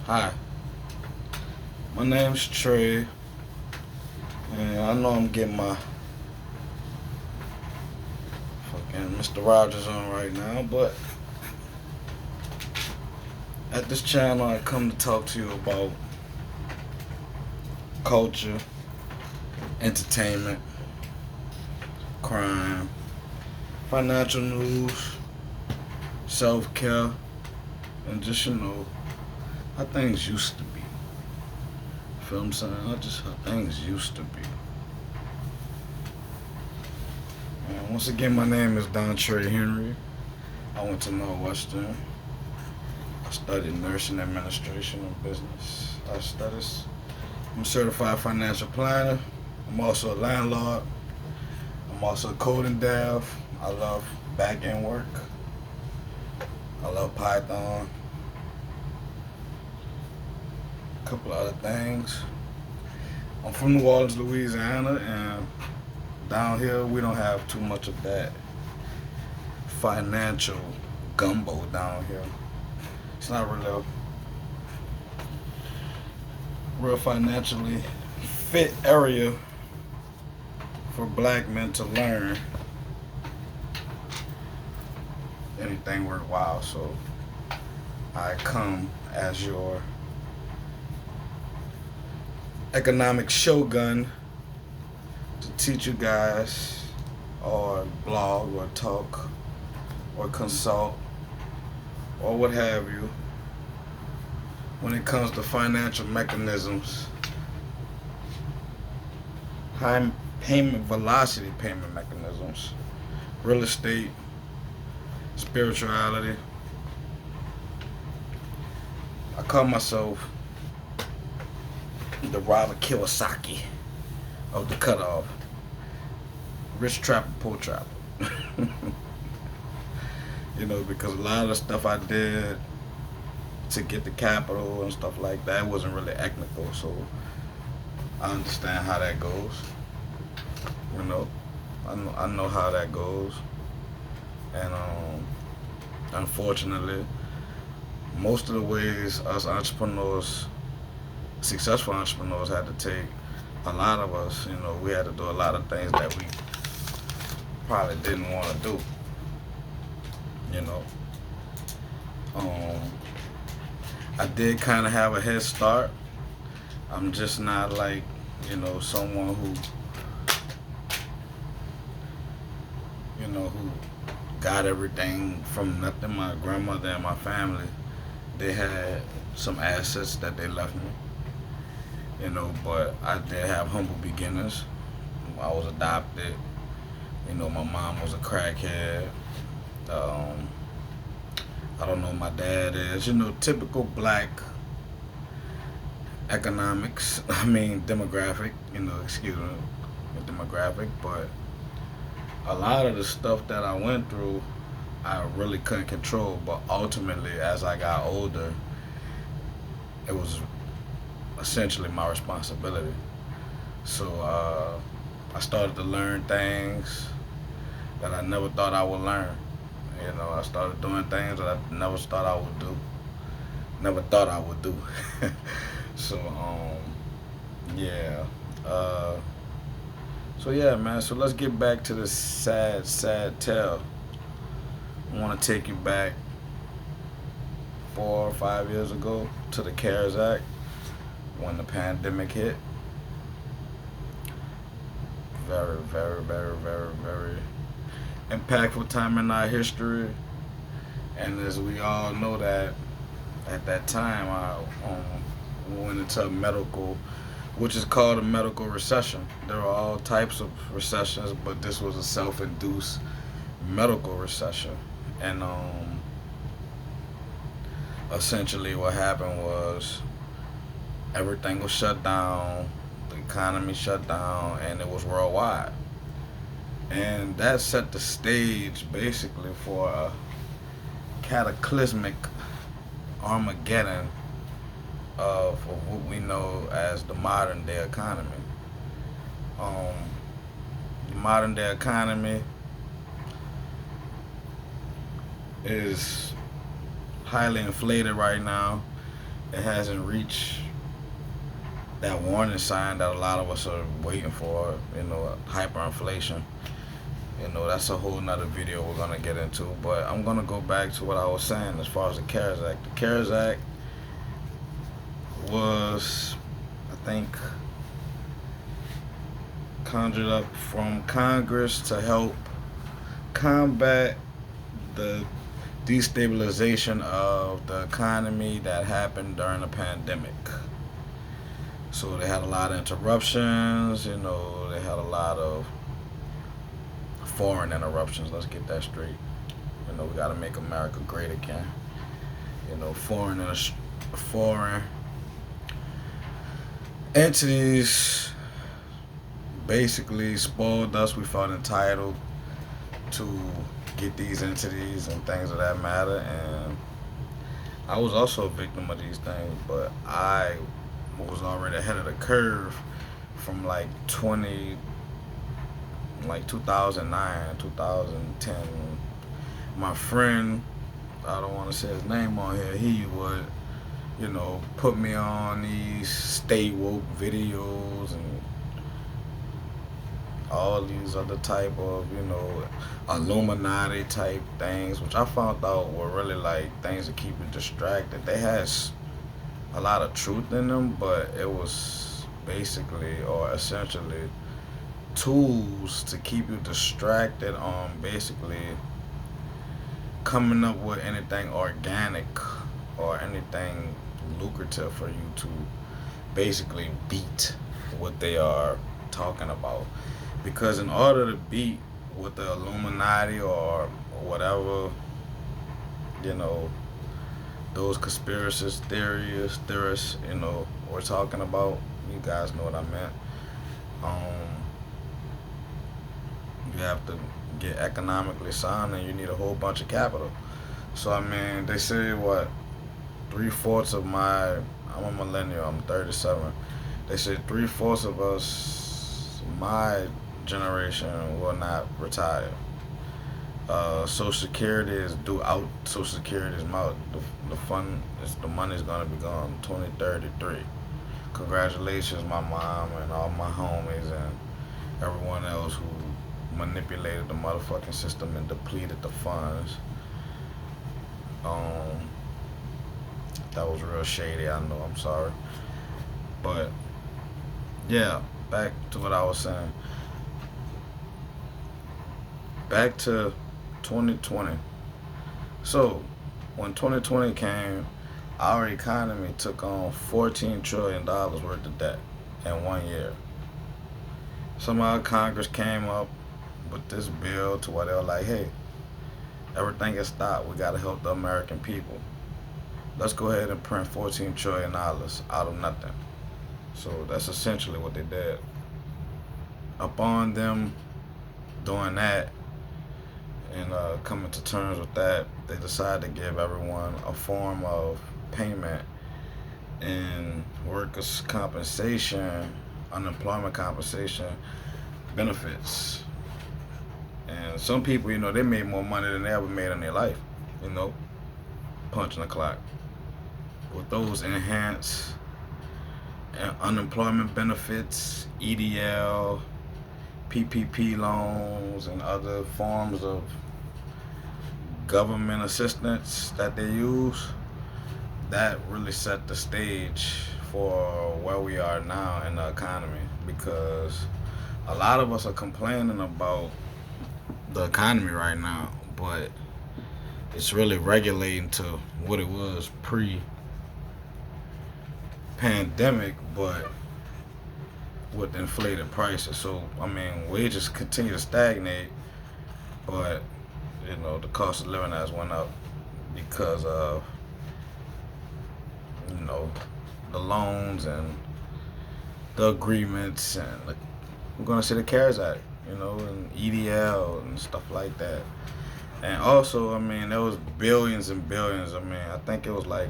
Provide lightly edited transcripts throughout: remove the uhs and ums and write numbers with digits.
Hi, my name's Trey, and I know I'm getting my fucking Mr. Rogers on right now, but at this channel I come to talk to you about culture, entertainment, crime, financial news, self-care, and just, how things used to be. Feel what I'm saying? Not just how things used to be. And once again, my name is Don Trey Henry. I went to Northwestern. I studied nursing administration and business. I'm a certified financial planner. I'm also a landlord. I'm also a coding dev. I love back end work. I love Python. A couple other things. I'm from New Orleans, Louisiana, and down here we don't have too much of that financial gumbo down here. It's not really a real financially fit area for black men to learn anything worthwhile. So I come as your economic shogun to teach you guys, or blog, or talk, or consult, or what have you, when it comes to financial mechanisms, high payment velocity payment mechanisms, real estate, spirituality. I call myself the Robert Kiyosaki of the cutoff. Rich trapper, poor trapper. Because a lot of the stuff I did to get the capital and stuff like that wasn't really technical, so I understand how that goes. I know how that goes, and unfortunately, most of the ways us entrepreneurs, successful entrepreneurs, had to take, a lot of us, we had to do a lot of things that we probably didn't want to do. I did kind of have a head start. I'm just not like, someone who got everything from nothing. My grandmother and my family, they had some assets that they left me, but I did have humble beginnings. I was adopted. My mom was a crackhead. I don't know what my dad is. Typical black economics. Demographic. Excuse me, demographic. But a lot of the stuff that I went through, I really couldn't control. But ultimately, as I got older, it was essentially my responsibility. So I started to learn things that I never thought I would learn. I started doing things that I never thought I would do. Never thought I would do. So, yeah. So yeah, man. So let's get back to this sad, sad tale. I want to take you back 4 or 5 years ago to the CARES Act when the pandemic hit. Very, very, very, very, very impactful time in our history. And as we all know, that at that time I went into a medical, which is called a medical recession. There are all types of recessions, but this was a self-induced medical recession. And essentially what happened was everything was shut down, the economy shut down, and it was worldwide. And that set the stage basically for a cataclysmic Armageddon of what we know as the modern day economy. Um, the modern day economy is highly inflated right now. it hasn't reached that warning sign that a lot of us are waiting for. Hyperinflation. That's a whole nother video we're gonna get into. But I'm gonna go back to what I was saying as far as the CARES Act. The CARES Act was, I think, conjured up from Congress to help combat the destabilization of the economy that happened during the pandemic. So they had a lot of interruptions, they had a lot of foreign interruptions. Let's get that straight. We got to make America great again. Foreign entities basically spoiled us. We felt entitled to get these entities and things of that matter. And I was also a victim of these things, but I was already ahead of the curve from like 2009, 2010. My friend, I don't want to say his name on here, he would, put me on these stay woke videos and all these other type of, Illuminati type things, which I found out were really like things to keep you distracted. They had a lot of truth in them, but it was basically or essentially tools to keep you distracted on basically coming up with anything organic or anything lucrative for you to basically beat what they are talking about. Because in order to beat what the Illuminati or whatever, those conspiracy theorists, we're talking about, you guys know what I meant. You have to get economically sound and you need a whole bunch of capital. So they say what, 3/4 of I'm a millennial, I'm 37. They say 3/4 of us, my generation, will not retire. Social Security is due out. Social Security is out. The money's gonna be gone 2033. Congratulations, my mom and all my homies and everyone else who manipulated the motherfucking system and depleted the funds. That was real shady, I know, I'm sorry. But yeah, back to what I was saying. Back to 2020. So when 2020 came, our economy took on $14 trillion worth of debt in 1 year. Somehow Congress came up with this bill to where they were like, hey, everything is stopped. We got to help the American people. Let's go ahead and print $14 trillion out of nothing. So that's essentially what they did. Upon them doing that and coming to terms with that, they decided to give everyone a form of payment in workers' compensation, unemployment compensation, benefits. And some people, they made more money than they ever made in their life, punching the clock. With those enhanced unemployment benefits, EDL, PPP loans, and other forms of government assistance that they use, that really set the stage for where we are now in the economy. Because a lot of us are complaining about the economy right now, but it's really regulating to what it was pre-pandemic, but with inflated prices. So wages continue to stagnate, but the cost of living has went up because of the loans and the agreements, and we're gonna see the CARES Act, and EDL and stuff like that. And also, there was billions and billions. I think it was like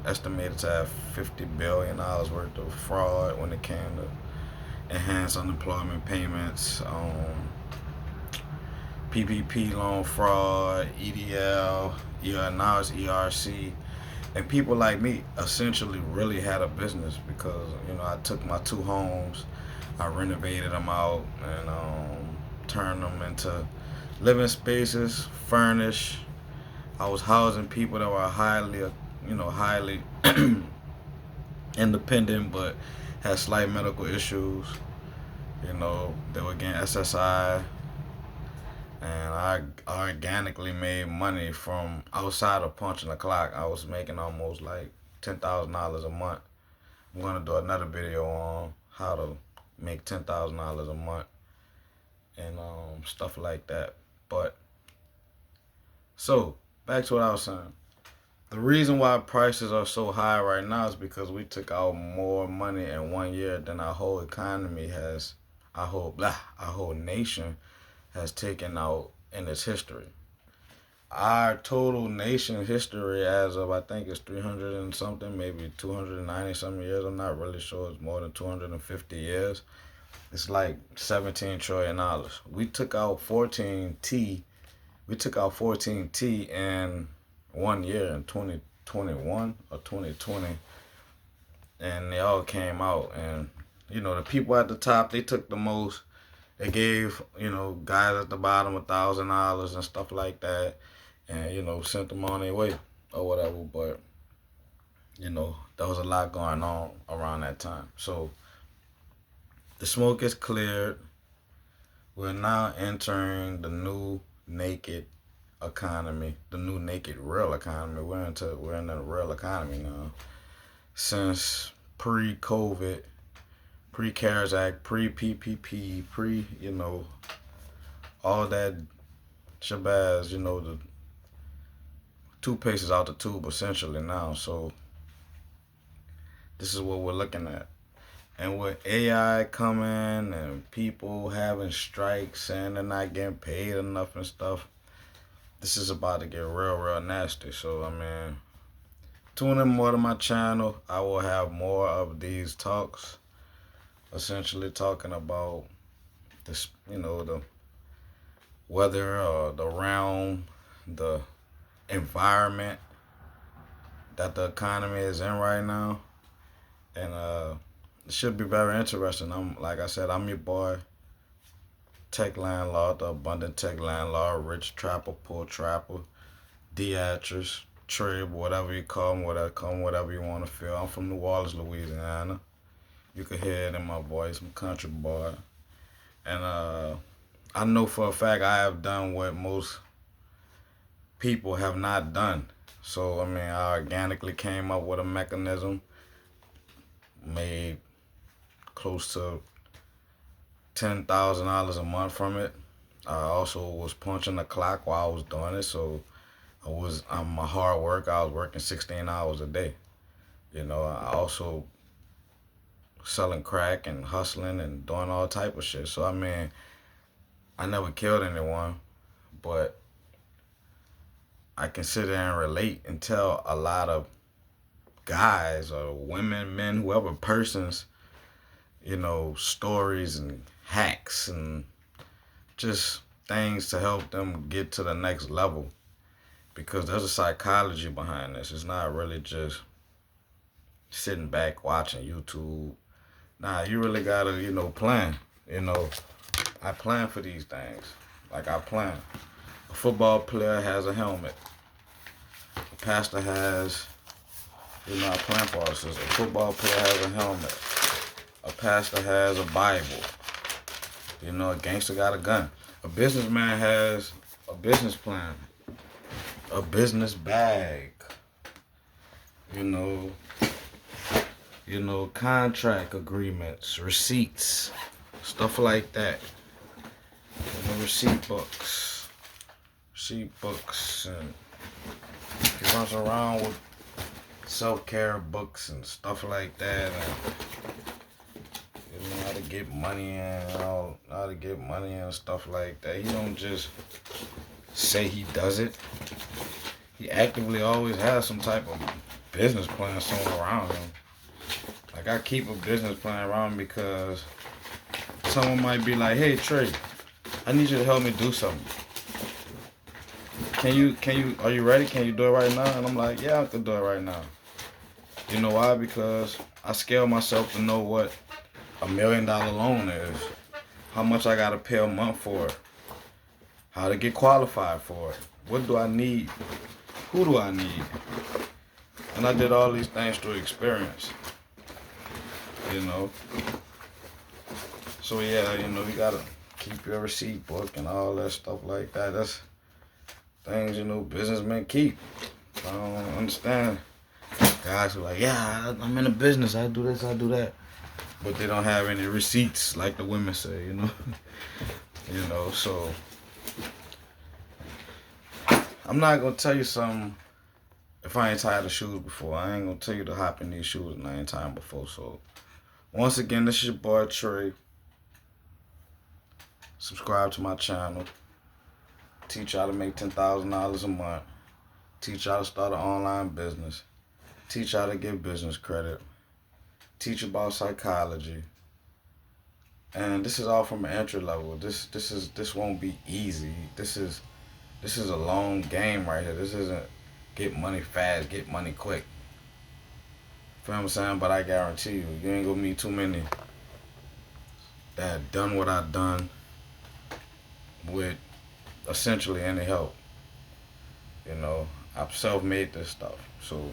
estimated to have $50 billion worth of fraud when it came to enhanced unemployment payments, PPP loan fraud, EDL, now it's ERC, And people like me essentially really had a business because I took my two homes, I renovated them out, and turned them into living spaces, furnished. I was housing people that were highly independent, but had slight medical issues. They were getting SSI, and I organically made money from outside of punching the clock. I was making almost like $10,000 a month. I'm gonna do another video on how to make $10,000 a month and stuff like that. But so back to what I was saying. The reason why prices are so high right now is because we took out more money in 1 year than our whole economy has, our whole nation has taken out in its history. Our total nation history as of I think it's 300 and something, maybe 290 something years. I'm not really sure. It's more than 250 years. It's like $17 trillion. We took out 14T in 1 year in 2021 or 2020, and they all came out. And the people at the top, they took the most. They gave guys at the bottom $1,000 and stuff like that, and sent them on their way or whatever. But there was a lot going on around that time. So the smoke is cleared. We're now entering the new naked economy, the new naked real economy. We're in the real economy now. Since pre-COVID, pre-CARES Act, pre-PPP, all that shabazz, the toothpaste is out the tube essentially now. So this is what we're looking at. And with AI coming and people having strikes saying they're not getting paid enough and stuff, this is about to get real nasty. So, tune in more to my channel. I will have more of these talks, essentially talking about this, the weather or the realm, the environment that the economy is in right now. And it should be very interesting. Like I said, I'm your boy, Tech Landlord, the Abundant Tech Landlord, Rich Trapper, Poor Trapper, Deatrice, Trib, whatever you call them, whatever you want to feel. I'm from New Orleans, Louisiana. You can hear it in my voice. I'm a country boy. And I know for a fact I have done what most people have not done. So, I organically came up with a mechanism, made close to $10,000 a month from it. I also was punching the clock while I was doing it, so I'm a hard worker. I was working 16 hours a day. I also selling crack and hustling and doing all type of shit. So I never killed anyone, but I can sit there and relate and tell a lot of guys or women, men, whoever persons, stories and hacks and just things to help them get to the next level. Because there's a psychology behind this. It's not really just sitting back watching YouTube. Nah, you really gotta, plan. I plan for these things. Like I plan. A football player has a helmet. A pastor has, I plan for us. A football player has a helmet. A pastor has a Bible. A gangster got a gun. A businessman has a business plan. A business bag. Contract agreements, receipts, stuff like that. Receipt books, and he runs around with self-care books and stuff like that, and how to get money and how to get money and stuff like that. He don't just say he does it. He actively always has some type of business plan somewhere around him. Like I keep a business plan around because someone might be like, "Hey Trey, I need you to help me do something. are you ready? Can you do it right now? And I'm like, yeah, I can do it right now. You know why? Because I scale myself to know what $1 million loan is, how much I gotta pay a month for it, how to get qualified for it, what do I need, who do I need, and I did all these things through experience. You know, so yeah, you gotta keep your receipt book and all that stuff like that. That's things businessmen keep. I don't understand guys who are like, yeah, I'm in a business, I do this, I do that, but they don't have any receipts like the women say. So I'm not gonna tell you something if I ain't tired of shoes before. I ain't gonna tell you to hop in these shoes and I ain't tired before. So once again, this is your boy Trey. Subscribe to my channel. Teach y'all to make $10,000 a month. Teach y'all to start an online business. Teach y'all to get business credit. Teach about psychology. And this is all from an entry level. This won't be easy. This is a long game right here. This isn't get money fast, get money quick. Feel what I'm saying? But I guarantee you ain't gonna meet too many that have done what I've done with essentially any help. I've self-made this stuff. So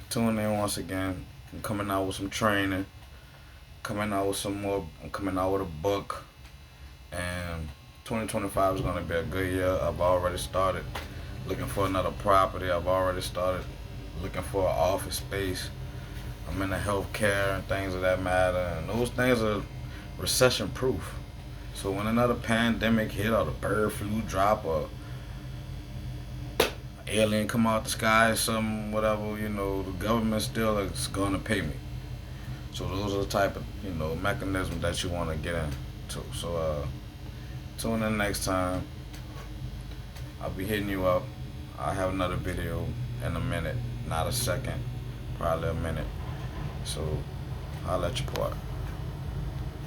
tune in once again. I'm coming out with some training. Coming out with some more. I'm coming out with a book. And 2025 is gonna be a good year. I've already started looking for another property. I've already started looking for an office space. I'm in the healthcare and things of that matter. And those things are recession proof. So when another pandemic hit or the bird flu drop or alien come out the sky or something, whatever, the government still is gonna pay me. So those are the type of, mechanisms that you wanna get into. So tune in next time. I'll be hitting you up. I'll have another video in a minute, not a second, probably a minute. So I'll let you part.